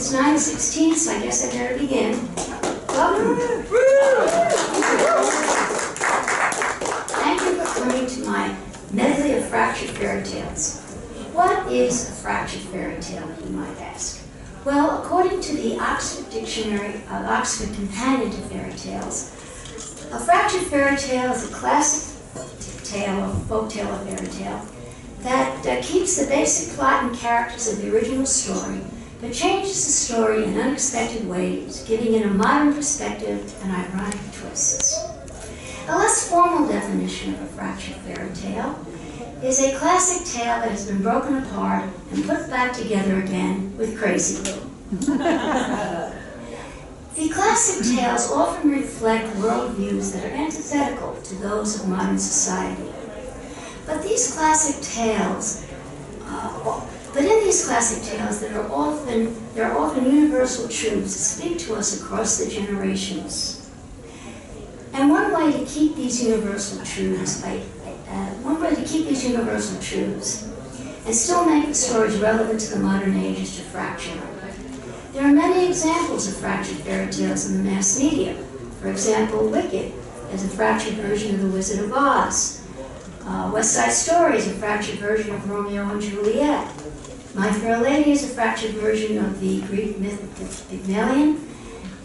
It's 9:16, so I guess I better begin. Welcome. Thank you for coming to my medley of fractured fairy tales. What is a fractured fairy tale, you might ask? Well, according to the Oxford Dictionary, Oxford Companion to Fairy Tales, a fractured fairy tale is a classic tale or folk tale or fairy tale that keeps the basic plot and characters of the original story, but changes the story in unexpected ways, giving it a modern perspective and ironic twists. A less formal definition of a fractured fairy tale is a classic tale that has been broken apart and put back together again with crazy glue. The classic tales often reflect worldviews that are antithetical to those of modern society. But these classic tales, in these classic tales, there are often universal truths that speak to us across the generations. And one way to keep these universal truths, and still make the stories relevant to the modern age is to fracture them. There are many examples of fractured fairy tales in the mass media. For example, Wicked is a fractured version of The Wizard of Oz. West Side Story is a fractured version of Romeo and Juliet. My Fair Lady is a fractured version of the Greek myth of Pygmalion.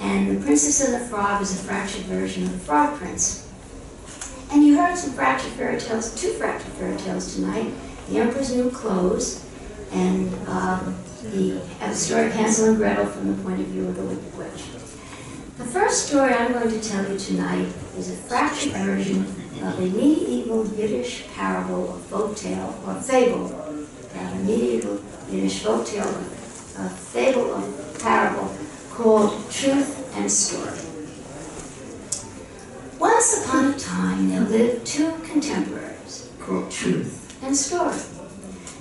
And The Princess and the Frog is a fractured version of The Frog Prince. And you heard some fractured fairy tales, two fractured fairy tales tonight. The Emperor's New Clothes and the story of Hansel and Gretel from the point of view of the Wicked Witch. The first story I'm going to tell you tonight is a fractured version of a medieval Yiddish parable or folk tale or fable. A medieval Yiddish folk tale or fable or parable called Truth and Story. Once upon a time, there lived two contemporaries called Truth and Story.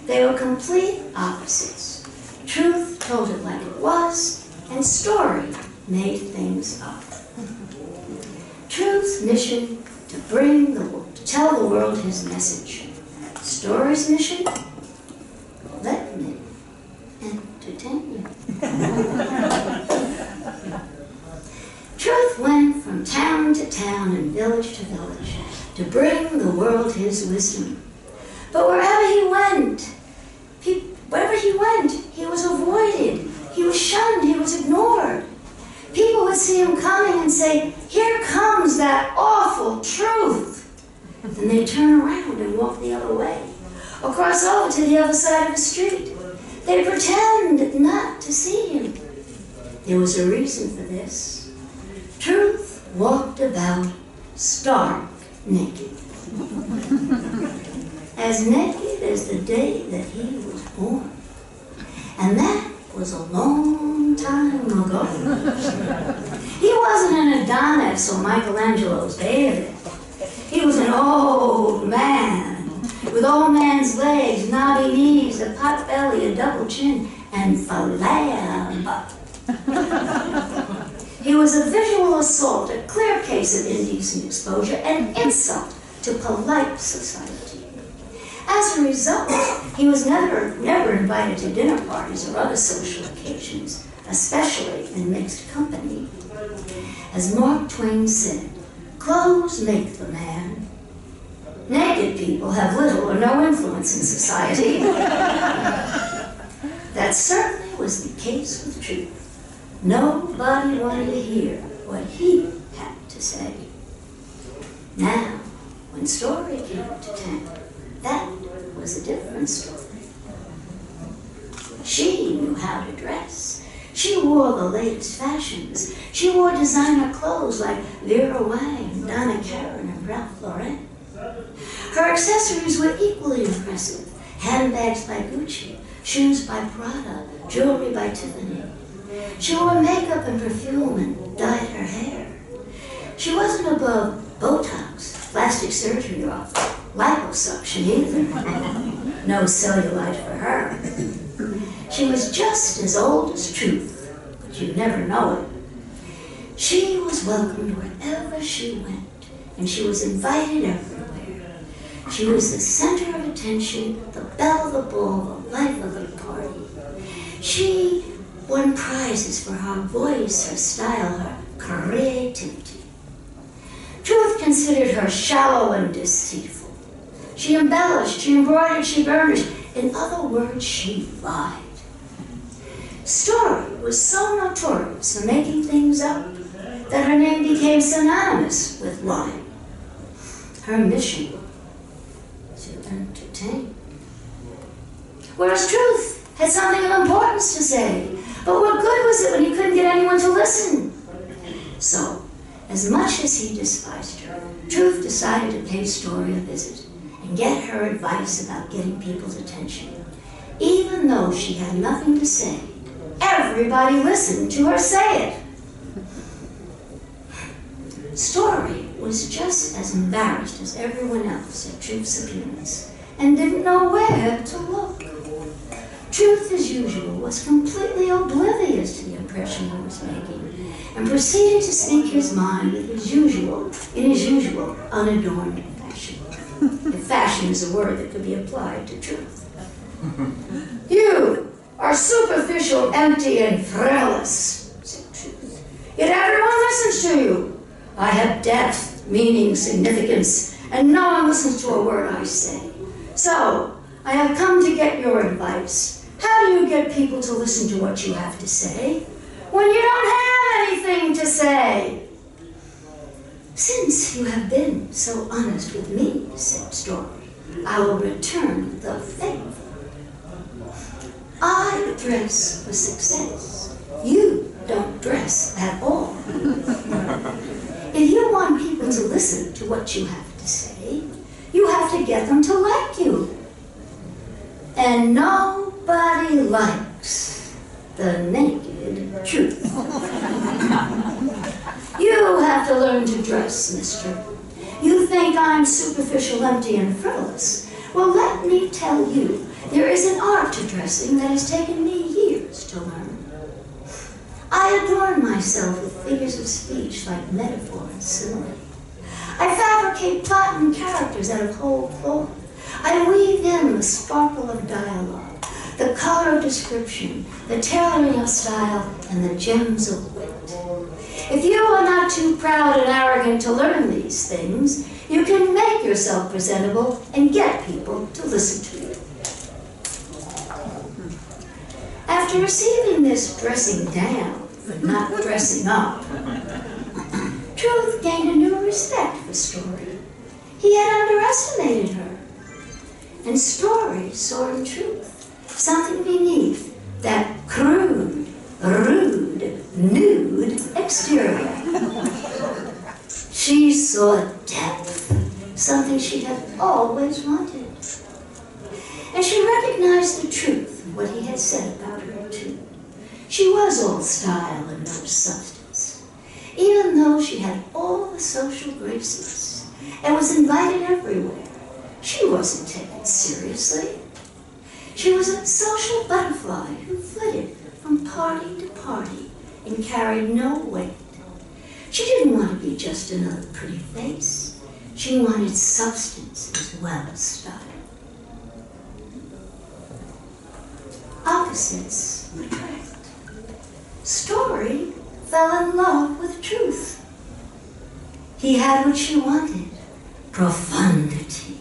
They were complete opposites. Truth told it like it was, and Story made things up. Truth's mission to tell the world his message. Story's mission, let me entertain you. Truth went from town to town and village to village to bring the world his wisdom. But wherever he went, he was avoided, he was shunned, he was ignored. People would see him coming and say, "Here comes that awful Truth." Then they'd turn around and walk the other way, or cross over to the other side of the street. They'd pretend not to see him. There was a reason for this. Truth walked about stark naked. As naked as the day that he was born. And that was a long time ago. He wasn't an Adonis or Michelangelo's David. He was an old man with old man's legs, knobby knees, a pot belly, a double chin, and philab. He was a visual assault, a clear case of indecent exposure, an insult to polite society. As a result, he was never invited to dinner parties or other social occasions, especially in mixed company. As Mark Twain said, clothes make the man. Naked people have little or no influence in society. That certainly was the case with Truth. Nobody wanted to hear what he had to say. Now, when Story came to town, that was a different story. She knew how to dress. She wore the latest fashions. She wore designer clothes like Vera Wang, Donna Karan, and Ralph Lauren. Her accessories were equally impressive. Handbags by Gucci, shoes by Prada, jewelry by Tiffany. She wore makeup and perfume and dyed her hair. She wasn't above Botox, plastic surgery, or liposuction either. No cellulite for her. She was just as old as Truth, but you'd never know it. She was welcomed wherever she went, and she was invited everywhere. She was the center of attention, the belle of the ball, the life of the party. She won prizes for her voice, her style, her creativity. Truth considered her shallow and deceitful. She embellished, she embroidered, she burnished. In other words, she lied. Story was so notorious for making things up that her name became synonymous with lying. Her mission to entertain. Whereas Truth had something of importance to say, but what good was it when he couldn't get anyone to listen? So, as much as he despised her, Truth decided to pay Story a visit and get her advice about getting people's attention. Even though she had nothing to say, everybody listened to her say it. Story was just as embarrassed as everyone else at Truth's appearance and didn't know where to look. Truth, as usual, was completely oblivious to the impression he was making and proceeded to speak his mind in his usual unadorned fashion. If fashion is a word that could be applied to Truth. You are superficial, empty, and frivolous, said Truth. Yet everyone listens to you. I have depth, meaning, significance, and no one listens to a word I say. So, I have come to get your advice. How do you get people to listen to what you have to say when you don't have anything to say? Since you have been so honest with me, said Story, I will return the favor. I dress for success. You don't dress at all. If you want people to listen to what you have to say, you have to get them to like you. And nobody likes the naked truth. You have to learn to dress, mister. You think I'm superficial, empty, and frivolous. Well, let me tell you, there is an art to dressing that has taken me years to learn. I adorn myself with figures of speech like metaphor and simile. I fabricate plot and characters out of whole cloth. I weave in the sparkle of dialogue, the color of description, the tailoring of style, and the gems of wit. If you are not too proud and arrogant to learn these things, you can make yourself presentable and get people to listen to you. After receiving this dressing down, but not dressing up, Truth gained a new respect for Story. He had underestimated her. And Story saw in Truth something beneath that crude, rude, nude exterior. She saw depth, something she had always wanted. And she recognized the truth of what he had said about her, too. She was all style and no substance, even though she had all the social graces and was invited everywhere. She wasn't taken seriously. She was a social butterfly who flitted from party to party and carried no weight. She didn't want to be just another pretty face. She wanted substance as well as style. Opposites attract. Story fell in love with Truth. He had what she wanted, profundity.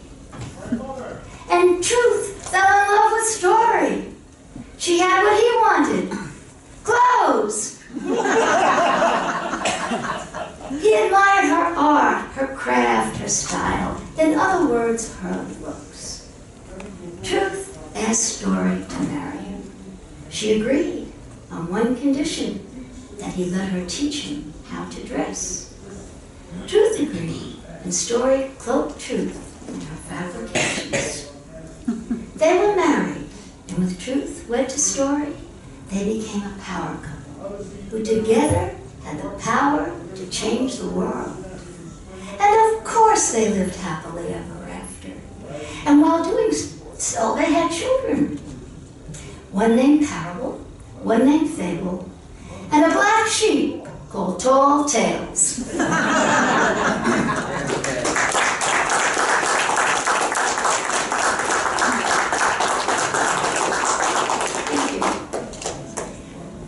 And Truth fell in love with Story. She had what he wanted, clothes. He admired her art, her craft, her style, in other words, her looks. Truth asked Story to marry him. She agreed on one condition, that he let her teach him how to dress. Truth agreed, and Story cloaked Truth in her fabrications. They were married, and with Truth wed to Story, they became a power couple who together had the power to change the world. And of course they lived happily ever after. And while doing so, they had children. One named Parable, one named Fable, and a black sheep called Tall Tales. Thank you.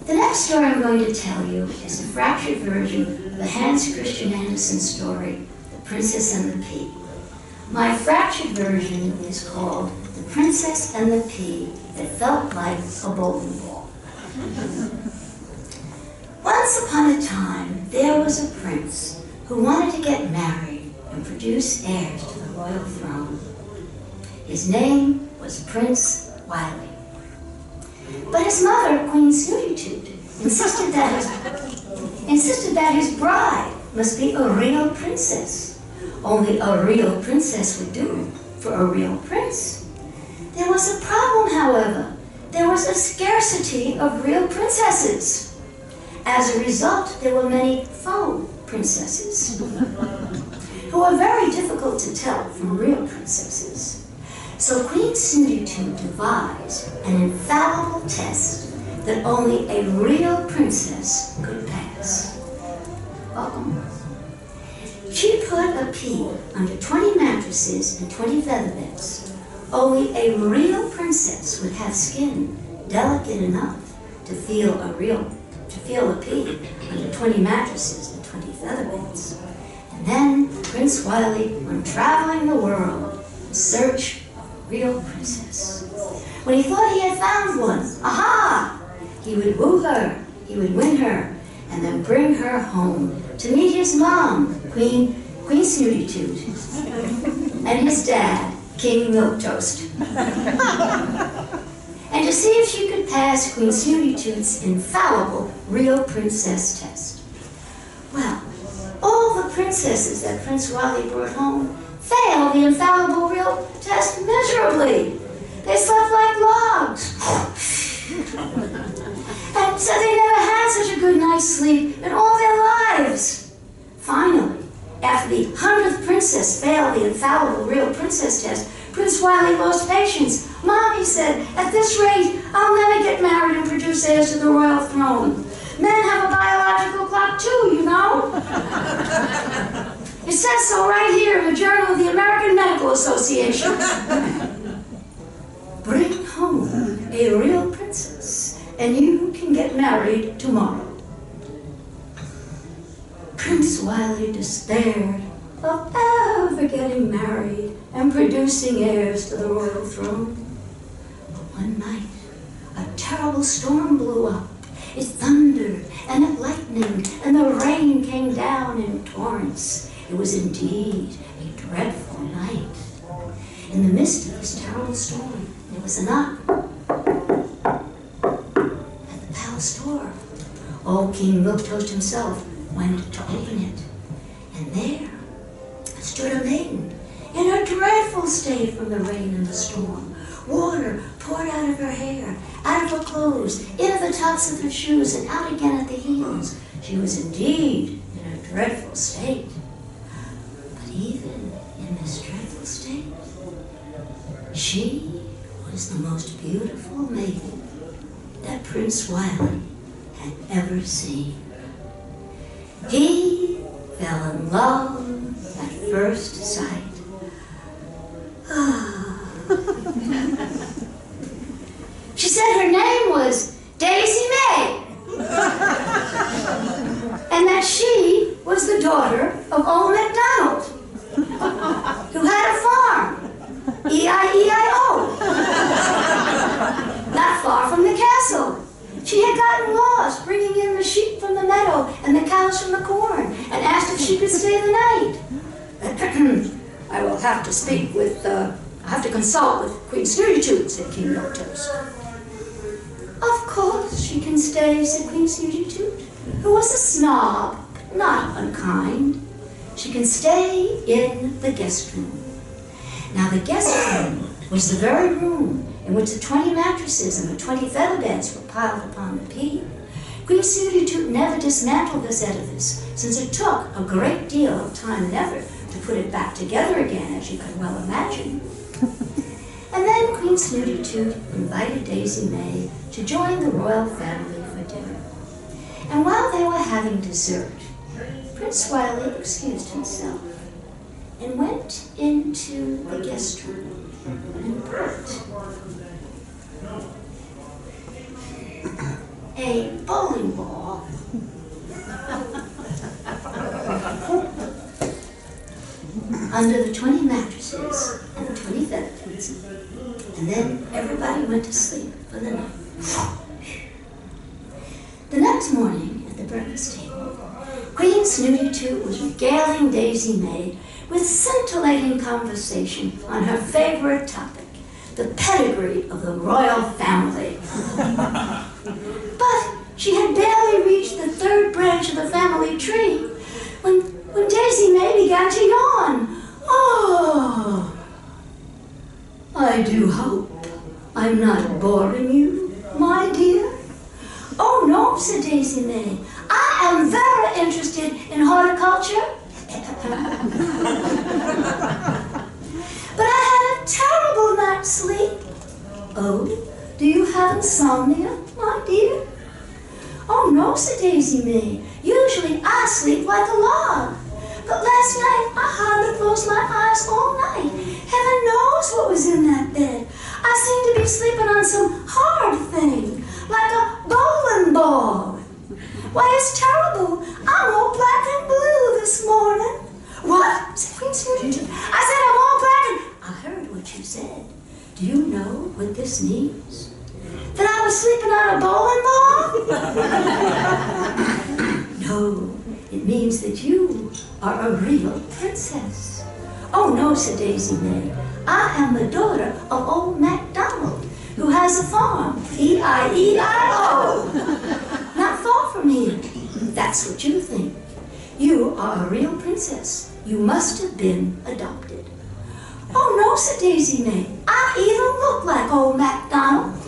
The story I'm going to tell you is a fractured version of the Hans Christian Andersen story, The Princess and the Pea. My fractured version is called The Princess and the Pea That Felt Like a Bowling Ball. Once upon a time, there was a prince who wanted to get married and produce heirs to the royal throne. His name was Prince Wily. But his mother, Queen Snooty Toot, insisted that his bride must be a real princess. Only a real princess would do for a real prince. There was a problem, however. There was a scarcity of real princesses. As a result, there were many faux princesses who were very difficult to tell from real princesses. So Queen Snooty Toot devised an infallible test that only a real princess could pass. Welcome. She put a pea under 20 mattresses and 20 feather beds. Only a real princess would have skin delicate enough to feel a pea under 20 mattresses and 20 feather beds. And then Prince Wily went traveling the world in search of a real princess. When he thought he had found one, aha! He would woo her, he would win her, and then bring her home to meet his mom, Queen Snooty Toot, and his dad, King Milquetoast, and to see if she could pass Queen Snooty Toot's infallible real princess test. Well, all the princesses that Prince Wily brought home failed the infallible real test miserably. They slept like logs. And so they never had such a good night's sleep in all their lives. Finally, after the 100th princess failed the infallible real princess test, Prince Wily lost patience. Mom, he said, at this rate, I'll never get married and produce heirs to the royal throne. Men have a biological clock too, you know. It says so right here in the Journal of the American Medical Association. Bring home a real princess, and you can get married tomorrow. Prince Wily despaired of ever getting married and producing heirs to the royal throne. But one night, a terrible storm blew up. It thundered and it lightened, and the rain came down in torrents. It was indeed a dreadful night. In the midst of this terrible storm, there was a knock at the palace door. Old King Milquetoast himself went to open it, and there stood a maiden in a dreadful state from the rain and the storm. Water poured out of her hair, out of her clothes, into the tops of her shoes, and out again at the heels. She was indeed in a dreadful state. But even in this dreadful state, she was the most beautiful maiden that Prince Wily had ever seen. He fell in love at first sight. She said her name was Daisy May, and that she was the daughter of old MacDonald, who had a farm, E-I-E-I-O, not far from the castle. She had gotten lost, bringing in the sheep from the meadow and the cows from the corn, and asked if she could stay the night. I will have to speak with, I have to consult with Queen Snooty Toot, said King Milquetoast. Of course she can stay, said Queen Snooty Toot, who was a snob, not unkind. She can stay in the guest room. Now the guest room was the very room in which the 20 mattresses and the 20 feather beds were piled upon the pea. Queen Snooty Toot never dismantled this edifice, since it took a great deal of time and effort to put it back together again, as you can well imagine. And then Queen Snooty Toot invited Daisy May to join the royal family for dinner. And while they were having dessert, Prince Wily excused himself and went into the guest room and put a a bowling ball. Under the 20 mattresses and the 20 feather beds. And then everybody went to sleep for the night. The next morning at the breakfast table, Queen Snooty Toot was regaling Daisy May with scintillating conversation on her favorite topic, the pedigree of the royal family. But she had barely reached the third branch of the family tree when Daisy May began to yawn. Oh, I do hope I'm not boring you, my dear. Oh no, said Daisy May. I am very interested in horticulture. But I had a terrible night's sleep. Oh, do you have insomnia, my dear? Oh no, said Daisy May. Usually I sleep like a log. But last night I hardly closed my eyes all night. Heaven knows what was in that bed. I seemed to be sleeping on some hard thing, like a bowling ball. Why, it's terrible. I'm all black and blue this morning. What? Said Queen Snooty Toot. I said I'm all black and... I heard what you said. Do you know what this means? That I was sleeping on a bowling ball? No, it means that you are a real princess. Oh no, said Daisy May. I am the daughter of old MacDonald, who has a farm, E-I-E-I-O. Not far from here. That's what you think. You are a real princess. You must have been adopted. Oh no, said Daisy May. I even look like old MacDonald.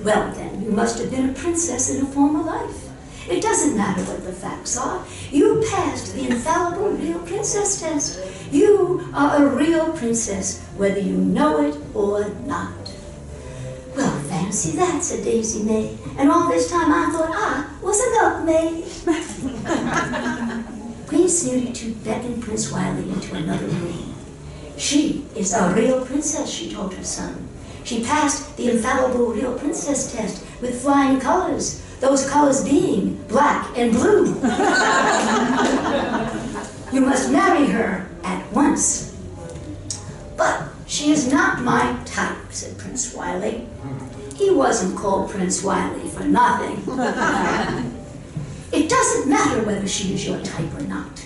Well then, you must have been a princess in a former life. It doesn't matter what the facts are. You passed the infallible real princess test. You are a real princess, whether you know it or not. Well, fancy that, said Daisy May. And all this time I thought I was a milkmaid. Queen Snooty Toot beckoned Prince Wiley into another room. She is a real princess, she told her son. She passed the infallible real princess test with flying colors, those colors being black and blue. You must marry her at once. But she is not my type, said Prince Wiley. He wasn't called Prince Wiley for nothing. It doesn't matter whether she is your type or not.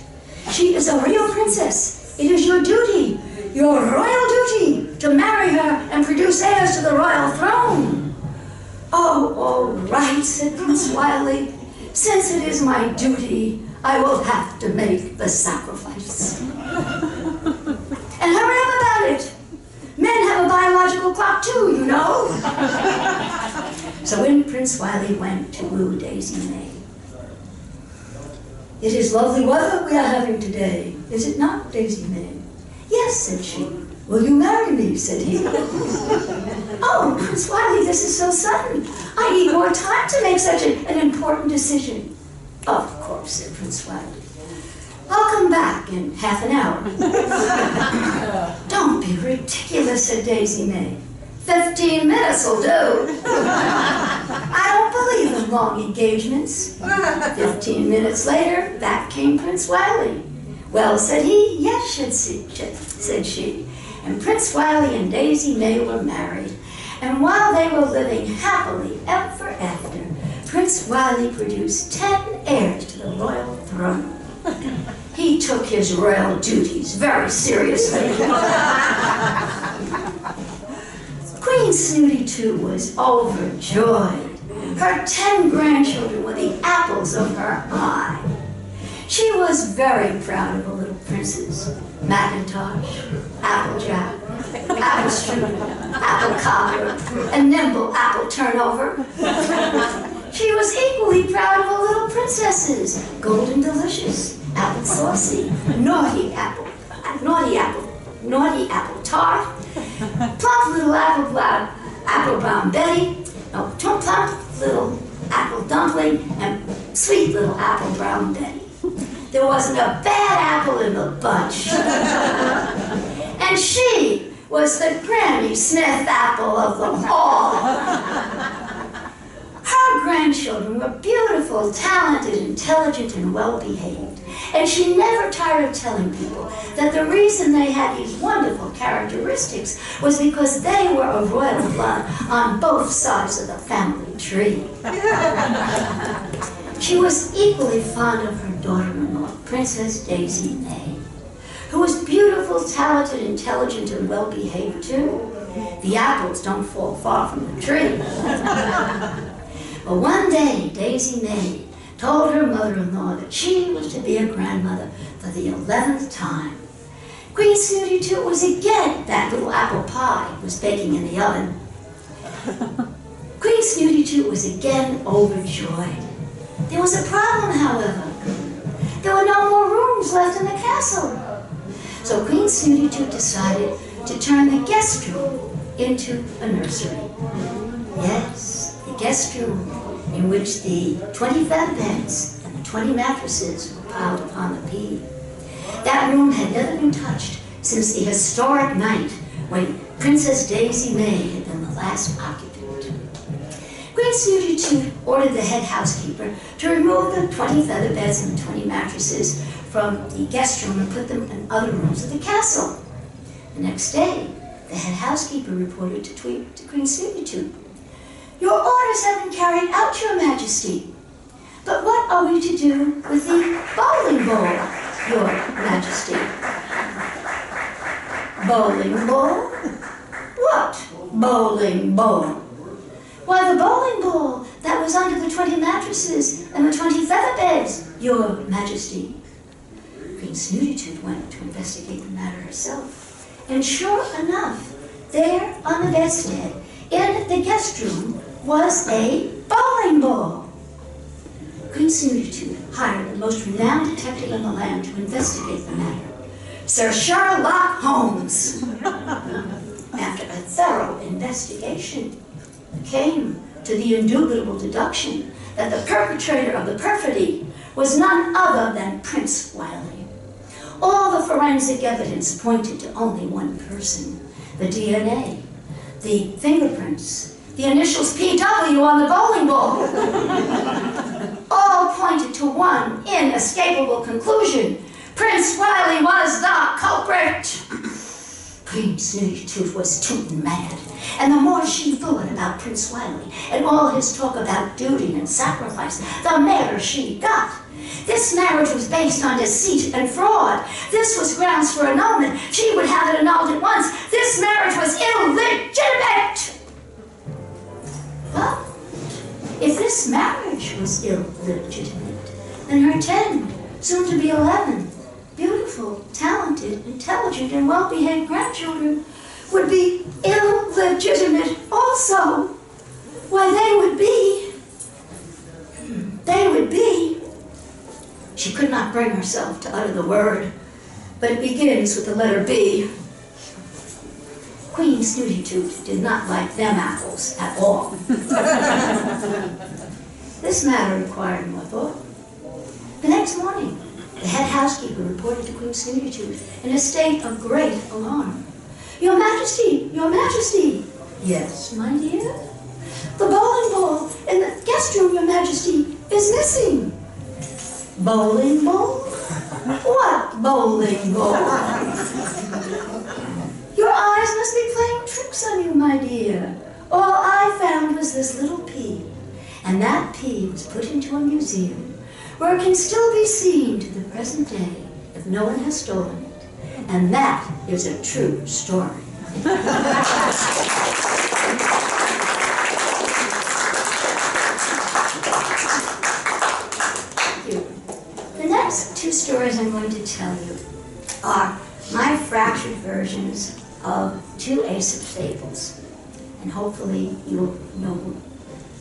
She is a real princess. It is your duty, your royal duty, to marry her and produce heirs to the royal throne. Oh, all right, said Prince Wiley. Since it is my duty, I will have to make the sacrifice. And hurry up about it. Men have a biological clock too, you know. So in Prince Wiley went to woo Daisy May. It is lovely weather we are having today, is it not, Daisy May? Yes, said she. Will you marry me, said he. Oh, Prince Wiley, this is so sudden. I need more time to make such an important decision. Of course, said Prince Wiley. I'll come back in half an hour. Don't be ridiculous, said Daisy May. 15 minutes will do. I don't believe in long engagements. 15 minutes later, back came Prince Wiley. Well, said he, yes, said she. And Prince Wiley and Daisy May were married. And while they were living happily ever after, Prince Wiley produced 10 heirs to the royal throne. He took his royal duties very seriously. Queen Snooty Toot was overjoyed. Her 10 grandchildren were the apples of her eye. She was very proud of her little princes. Macintosh, Applejack, Apple Strudel, Apple Cobbler, and Nimble Apple Turnover. She was equally proud of her little princesses, Golden Delicious, Apple Saucy, Naughty Apple Tart, Plump Little Apple Brown Betty, Plump Little Apple Dumpling, and Sweet Little Apple Brown Betty. There wasn't a bad apple in the bunch. And she was the Granny Smith apple of them all. Her grandchildren were beautiful, talented, intelligent, and well-behaved. And she never tired of telling people that the reason they had these wonderful characteristics was because they were of royal blood on both sides of the family tree. She was equally fond of her daughter-in-law, Princess Daisy May, who was beautiful, talented, intelligent, and well-behaved too. The apples don't fall far from the tree. But one day, Daisy May told her mother-in-law that she was to be a grandmother for the 11th time. Queen Snooty Toot was again, that little apple pie was baking in the oven. Queen Snooty Toot was again overjoyed. There was a problem, however. There were no more rooms left in the castle. So Queen Snooty Toot decided to turn the guest room into a nursery. Yes, the guest room in which the 20 feather beds and the 20 mattresses were piled upon the pea. That room had never been touched since the historic night when Princess Daisy May had been the last occupant. Queen Snooty Toot ordered the head housekeeper to remove the 20 feather beds and the 20 mattresses from the guest room and put them in other rooms of the castle. The next day, the head housekeeper reported to Queen Snooty Toot, "Your orders have been carried out, Your Majesty. But what are we to do with the bowling ball, Your Majesty?" Bowling ball? What bowling ball? Why, the bowling ball that was under the 20 mattresses and the 20 feather beds, Your Majesty. Queen Snooty Toot went to investigate the matter herself. And sure enough, there on the bedstead in the guest room was a bowling ball. Queen Snooty Toot hired the most renowned detective in the land to investigate the matter, Sir Sherlock Holmes. After a thorough investigation, came to the indubitable deduction that the perpetrator of the perfidy was none other than Prince Wily. All the forensic evidence pointed to only one person: the DNA, the fingerprints, the initials PW on the bowling ball. All pointed to one inescapable conclusion: Prince Wily was the culprit. Queen Snooty Toot was tootin' mad, and the more she thought about Prince Wily and all his talk about duty and sacrifice, the madder she got. This marriage was based on deceit and fraud. This was grounds for annulment. She would have it annulled at once. This marriage was illegitimate. But if this marriage was illegitimate, then her 10, soon to be 11, beautiful, talented, intelligent, and well-behaved grandchildren would be illegitimate also. Why, they would be. She could not bring herself to utter the word, but it begins with the letter B. Queen Snooty Toot did not like them apples at all. This matter required more thought. The next morning, the head housekeeper reported to Queen Snooty Toot in a state of great alarm. "Your Majesty, Your Majesty." "Yes, my dear?" "The bowling ball in the guest room, Your Majesty, is missing." "Bowling ball? What bowling ball?" "Your eyes must be playing tricks on you, my dear. All I found was this little pea, and that pea was put into a museum where it can still be seen to the present day if no one has stolen it. And that is a true story." The next two stories I'm going to tell you are my fractured versions of two Aesop fables. And hopefully you'll know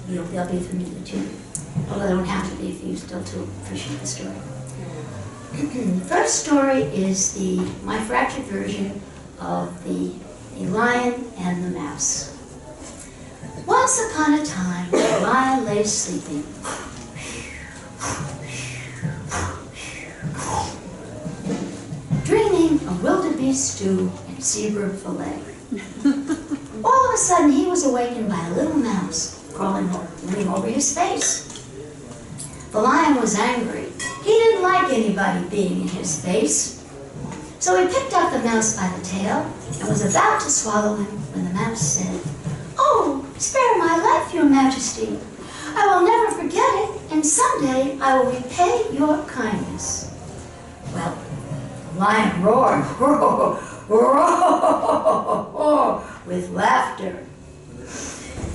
they'll be familiar to you. Although they don't have to be if you still to appreciate the story. The first story is my fractured version of the Lion and the Mouse. Once upon a time, the lion lay sleeping. Dreaming of wildebeest stew and seabird fillet. All of a sudden, he was awakened by a little mouse crawling over dripping over his face. The lion was angry. He didn't like anybody being in his face. So he picked up the mouse by the tail and was about to swallow him when the mouse said, "Oh, spare my life, your majesty. I will never forget it, and someday I will repay your kindness." Well, the lion roared with laughter.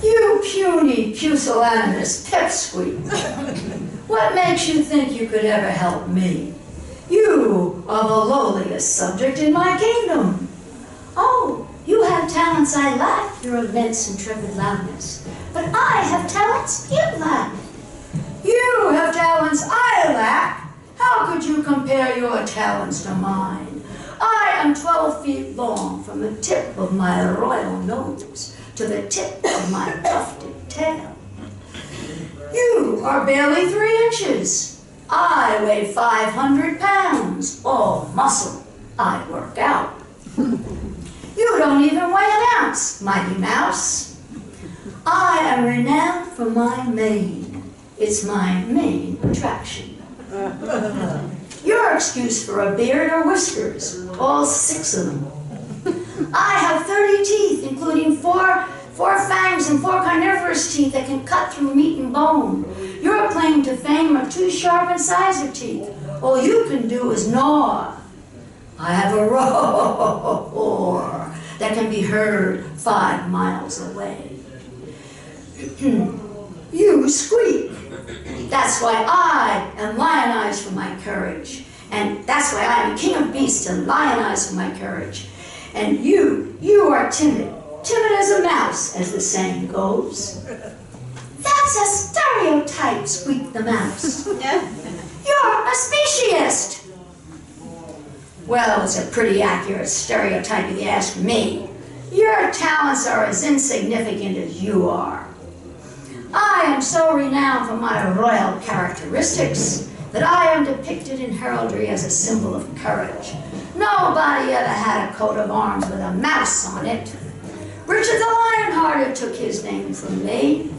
"You puny, pusillanimous pipsqueak. What makes you think you could ever help me? You are the lowliest subject in my kingdom." "Oh, you have talents I lack, your immense and intrepid loudness. But I have talents you lack." "You have talents I lack? How could you compare your talents to mine? I am 12 feet long from the tip of my royal nose to the tip of my tufted tail. You are barely 3 inches. I weigh 500 pounds, all muscle. I work out. You don't even weigh an ounce, mighty mouse. I am renowned for my mane. It's my main attraction. Your excuse for a beard are whiskers, all 6 of them. I have 30 teeth, including four fangs and 4 carnivorous teeth that can cut through meat and bone. Your claim to fame are 2 sharp incisor teeth. All you can do is gnaw. I have a roar that can be heard 5 miles away. You squeak. That's why I am lionized for my courage. And that's why I am king of beasts and lionized for my courage. And you are timid. Timid as a mouse, as the saying goes. That's a stereotype, squeaked the mouse. You're a speciesist. Well, it's a pretty accurate stereotype if you ask me. Your talents are as insignificant as you are. I am so renowned for my royal characteristics that I am depicted in heraldry as a symbol of courage. Nobody ever had a coat of arms with a mouse on it. Richard the Lionhearted took his name from me.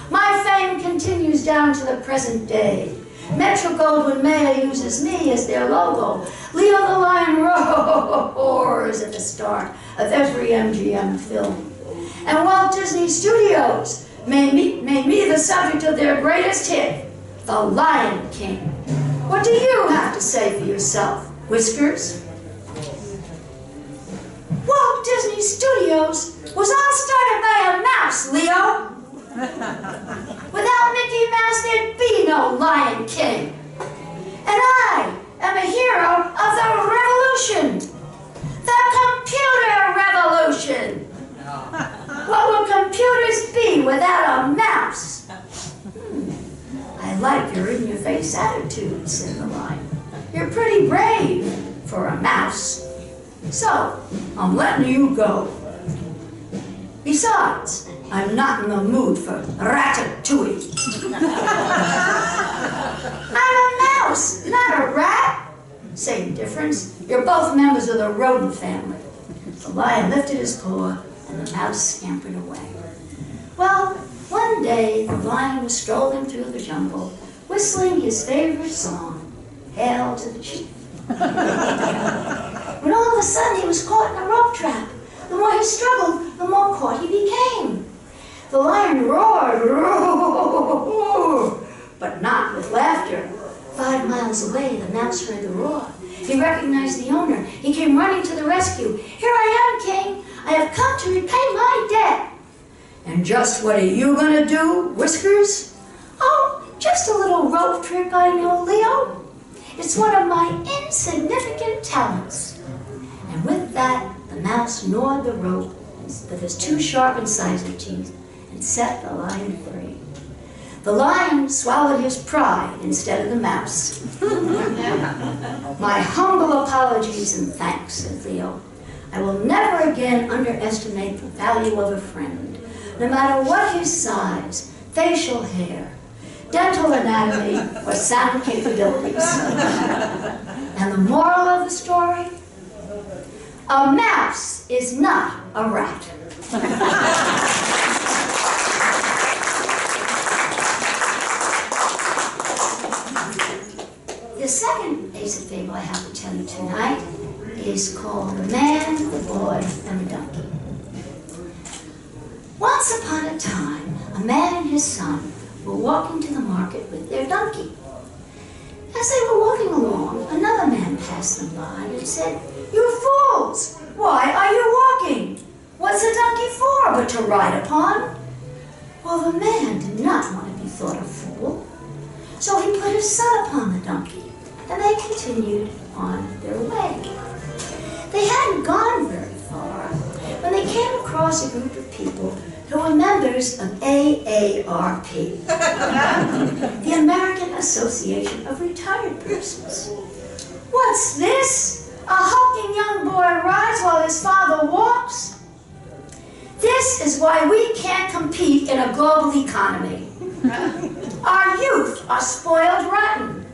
My fame continues down to the present day. Metro-Goldwyn-Mayer uses me as their logo. Leo the Lion roars at the start of every MGM film. And Walt Disney Studios made me the subject of their greatest hit, The Lion King. What do you have to say for yourself, Whiskers? Walt Disney Studios was all started by a mouse, Leo. Without Mickey Mouse, there'd be no Lion King. And I am a hero of the revolution. The computer revolution. What would computers be without a mouse? I like your in-your-face attitude, said the lion. You're pretty brave for a mouse. So, I'm letting you go. Besides, I'm not in the mood for ratatouille. I'm a mouse, not a rat. Same difference. You're both members of the rodent family. The lion lifted his paw, and the mouse scampered away. Well, one day, the lion was strolling through the jungle, whistling his favorite song, Hail to the Chief. When all of a sudden he was caught in a rope trap. The more he struggled, the more caught he became. The lion roared, but not with laughter. 5 miles away, the mouse heard the roar. He recognized the owner. He came running to the rescue. Here I am, King. I have come to repay my debt. And just what are you going to do, Whiskers? Oh, just a little rope trick I know, Leo. It's one of my insignificant talents. And with that, the mouse gnawed the rope with his 2 sharp incisor teeth and set the lion free. The lion swallowed his pride instead of the mouse. My humble apologies and thanks, said Leo. I will never again underestimate the value of a friend, no matter what his size, facial hair, dental anatomy, or sound capabilities. And the moral of the story? A mouse is not a rat. Once upon a time, a man and his son were walking to the market with their donkey. As they were walking along, another man passed them by and said, "You fools! Why are you walking? What's a donkey for but to ride upon?" Well, the man did not want to be thought a fool, so he put his son upon the donkey, and they continued on their way. They hadn't gone very far when they came across a group of people who were members of AARP, the American Association of Retired Persons. "What's this? A hulking young boy rides while his father walks? This is why we can't compete in a global economy. Our youth are spoiled rotten.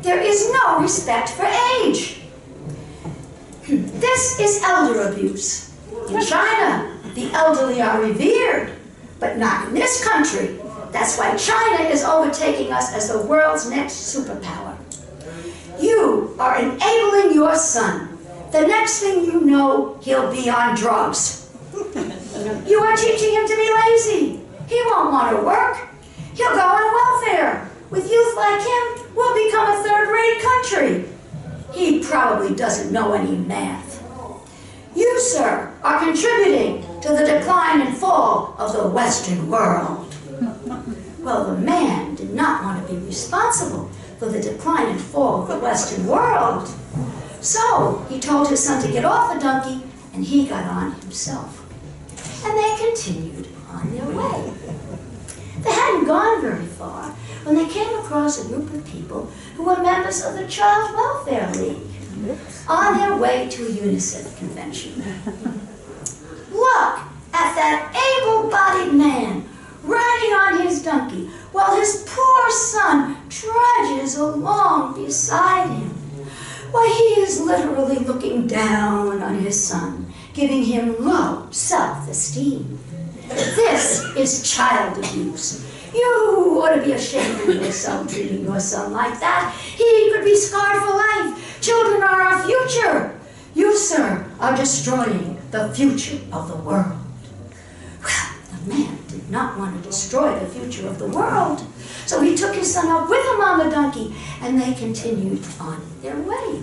There is no respect for age. This is elder abuse. In China, the elderly are revered, but not in this country. That's why China is overtaking us as the world's next superpower. You are enabling your son. The next thing you know, he'll be on drugs. You are teaching him to be lazy. He won't want to work. He'll go on welfare. With youth like him, we'll become a third-rate country. He probably doesn't know any math. You, sir, are contributing to the decline and fall of the Western world." Well, the man did not want to be responsible for the decline and fall of the Western world. So he told his son to get off the donkey, and he got on himself. And they continued on their way. They hadn't gone very far when they came across a group of people who were members of the Child Welfare League on their way to a UNICEF convention. "Look at that able-bodied man riding on his donkey while his poor son trudges along beside him. Why, he is literally looking down on his son, giving him low self-esteem. This is child abuse. You ought to be ashamed of yourself treating your son like that. He could be scarred for life. Children are our future. You, sir, are destroying the future of the world." Well, the man did not want to destroy the future of the world, so he took his son up with him on the donkey, and they continued on their way.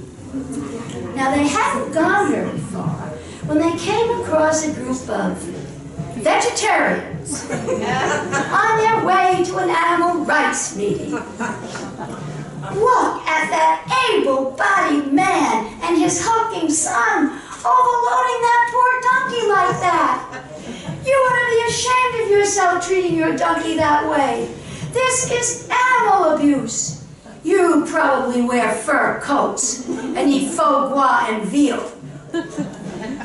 Now, they hadn't gone very far when they came across a group of vegetarians on their way to an animal rights meeting. "Look at that able-bodied man and his hulking son overloading that poor donkey like that. You ought to be ashamed of yourself treating your donkey that way. This is animal abuse. You probably wear fur coats and eat foie gras and veal.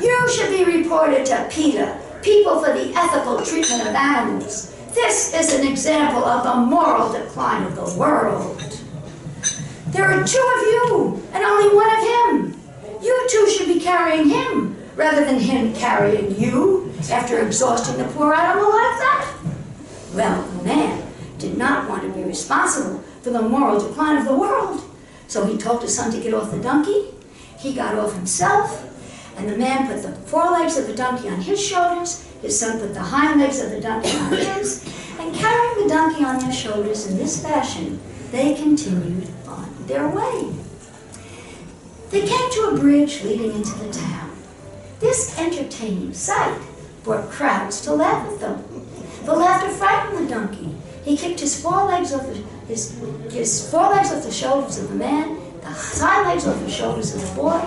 You should be reported to PETA, People for the Ethical Treatment of Animals. This is an example of the moral decline of the world. There are two of you and only one of him. You two should be carrying him rather than him carrying you after exhausting the poor animal like that." Well, the man did not want to be responsible for the moral decline of the world, so he told his son to get off the donkey. He got off himself, and the man put the forelegs of the donkey on his shoulders, his son put the hind legs of the donkey on his, and carrying the donkey on their shoulders in this fashion, they continued on their way. They came to a bridge leading into the town. This entertaining sight brought crowds to laugh at them. The laughter frightened the donkey. He kicked his forelegs off the shoulders of the man, the hind legs off the shoulders of the boy.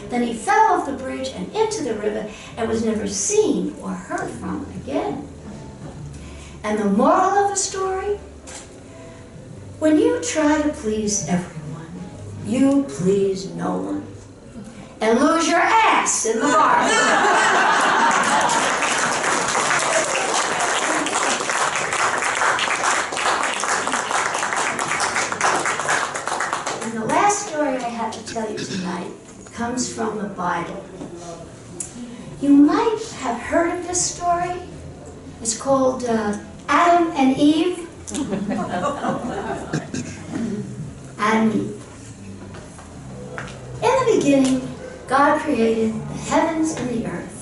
Then he fell off the bridge and into the river and was never seen or heard from again. And the moral of the story? When you try to please everyone, you please no one. And lose your ass in the bargain. And the last story I have to tell you tonight comes from the Bible. You might have heard of this story. It's called Adam and Eve. Adam and Eve. In the beginning, God created the heavens and the earth,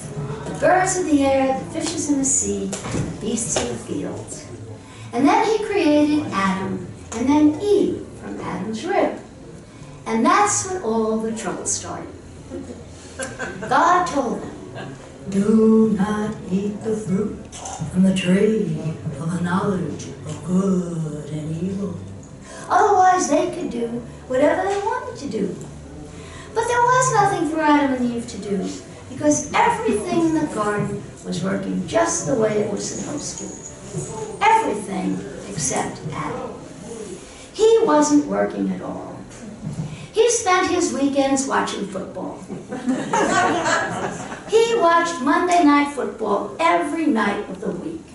the birds birds of the air, the fishes in the sea, the beasts of the field. And then he created Adam, and then Eve from Adam's rib. And that's when all the trouble started. God told them, "Do not eat the fruit from the tree of the knowledge of good and evil." Otherwise, they could do whatever they wanted to do. But there was nothing for Adam and Eve to do, because everything in the garden was working just the way it was supposed to. Everything except Adam. He wasn't working at all. He spent his weekends watching football. He watched Monday Night Football every night of the week.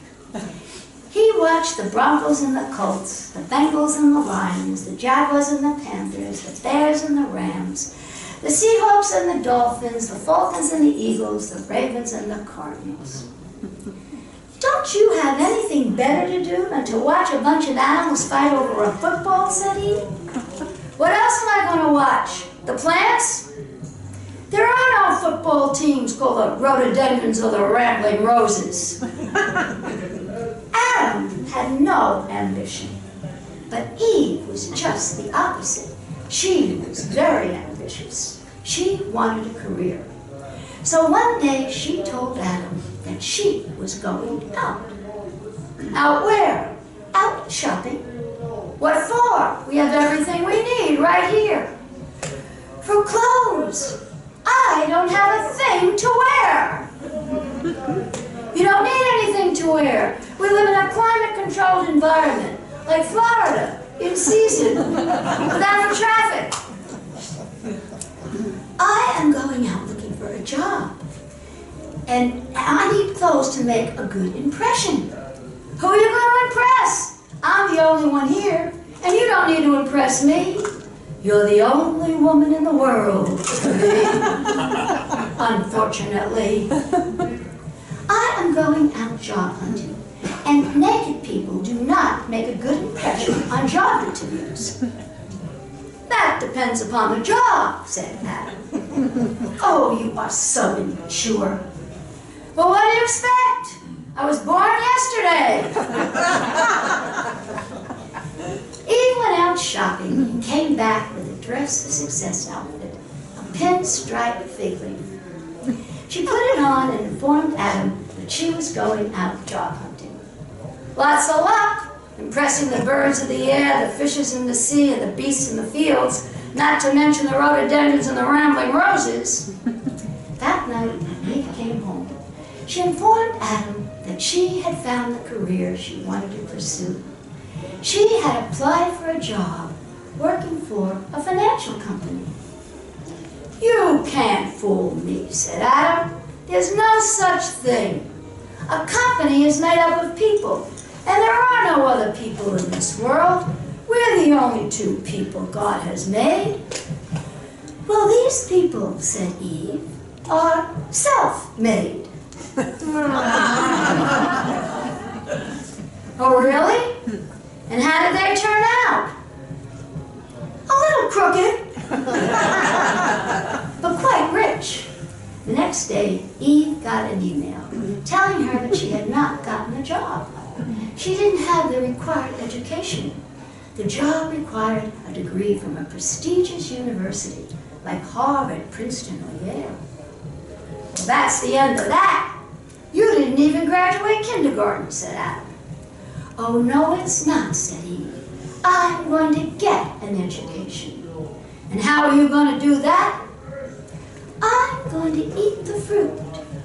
He watched the Broncos and the Colts, the Bengals and the Lions, the Jaguars and the Panthers, the Bears and the Rams, the Seahawks and the Dolphins, the Falcons and the Eagles, the Ravens and the Cardinals. "Don't you have anything better to do than to watch a bunch of animals fight over a football?" said he. "What else am I going to watch? The plants? There are no football teams called the Rhododendrons or the Rambling Roses." Adam had no ambition, but Eve was just the opposite. She was very ambitious. She wanted a career. So one day she told Adam that she was going out. Out where? Out shopping. What for? We have everything we need right here. For clothes. I don't have a thing to wear. You don't need anything to wear. We live in a climate-controlled environment, like Florida, in season, without traffic. I am going out looking for a job, and I need clothes to make a good impression. Who are you going to impress? I'm the only one here, and you don't need to impress me. You're the only woman in the world, unfortunately. I am going out job hunting, and naked people do not make a good impression on job interviews. That depends upon the job, said Adam. Oh, you are so immature. Well, what do you expect? I was born yesterday. Eve went out shopping and came back with a dress for success outfit, a pinstripe fig leaf. She put it on and informed Adam that she was going out job hunting. Lots of luck, impressing the birds of the air, the fishes in the sea, and the beasts in the fields, not to mention the rhododendrons and the rambling roses. That night, when Eve came home, she informed Adam that she had found the career she wanted to pursue. She had applied for a job working for a financial company. You can't fool me, said Adam. There's no such thing. A company is made up of people, and there are no other people in this world. We're the only two people God has made. Well, these people, said Eve, are self-made. Oh, really? And how did they turn out? A little crooked, but quite rich. The next day, Eve got an email telling her that she had not gotten the job. She didn't have the required education. The job required a degree from a prestigious university like Harvard, Princeton, or Yale. Well, that's the end of that. You didn't even graduate kindergarten, said Adam. Oh, no, it's not, said Eve. I'm going to get an education. And how are you going to do that? I'm going to eat the fruit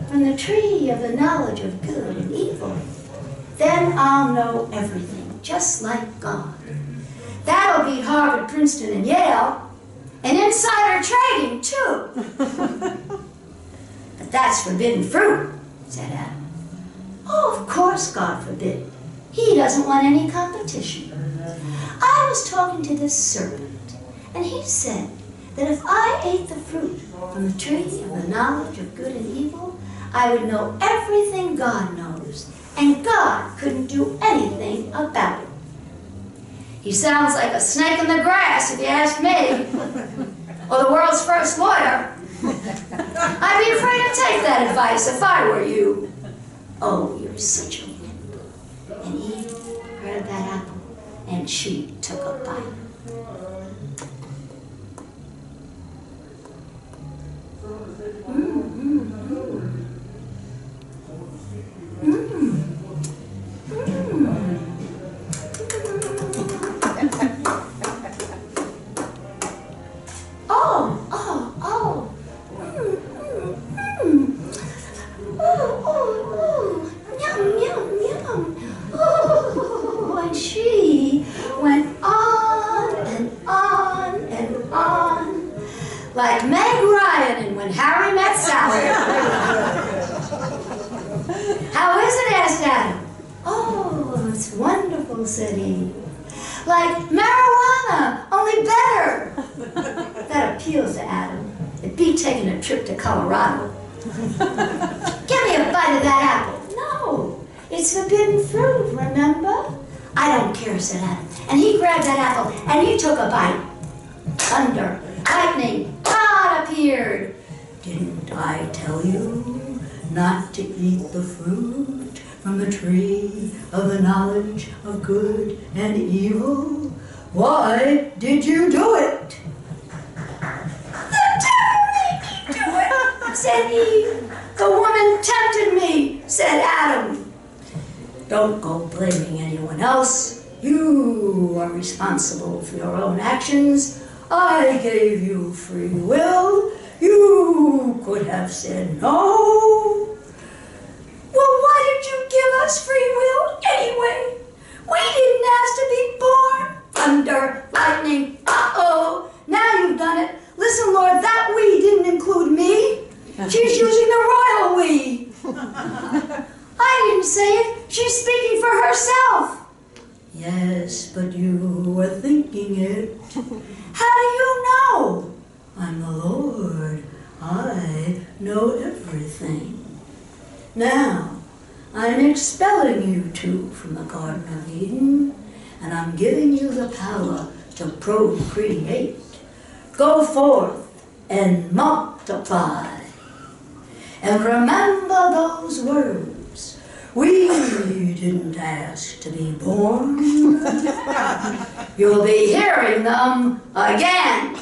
from the tree of the knowledge of good and evil. Then I'll know everything, just like God. That'll beat Harvard, Princeton, and Yale, and insider trading, too. But that's forbidden fruit, said Adam. Oh, of course God forbid. He doesn't want any competition. I was talking to this serpent, and he said that if I ate the fruit from the tree of the knowledge of good and evil, I would know everything God knows, and God couldn't do anything about it. He sounds like a snake in the grass, if you ask me, or the world's first lawyer. I'd be afraid to take that advice if I were you. Oh, you're such a wimp. And Eve grabbed that apple, and she took a bite. Like Meg Ryan in When Harry Met Sally. How is it? Asked Adam. Oh, it's wonderful, said Eve. Like marijuana, only better. That appeals to Adam. It beat taking a trip to Colorado. Give me a bite of that apple. No, it's forbidden fruit, remember? I don't care, said Adam. And he grabbed that apple and he took a bite. Thunder, lightning, God appeared. Didn't I tell you not to eat the fruit from the tree of the knowledge of good and evil? Why did you do it? The devil made me do it, said Eve. The woman tempted me, said Adam. Don't go blaming anyone else. You are responsible for your own actions. I gave you free will. You could have said no. Well, why did you give us free will anyway? We didn't ask to be born. Thunder, lightning, uh-oh. Now you've done it. Listen, Lord, that we didn't include me. She's using the royal we. I didn't say it. She's speaking for herself. Yes, but you were thinking it. How do you know? I'm the Lord. I know everything. Now, I'm expelling you two from the Garden of Eden, and I'm giving you the power to procreate. Go forth and multiply. And remember those words. We didn't ask to be born. You'll be hearing them again.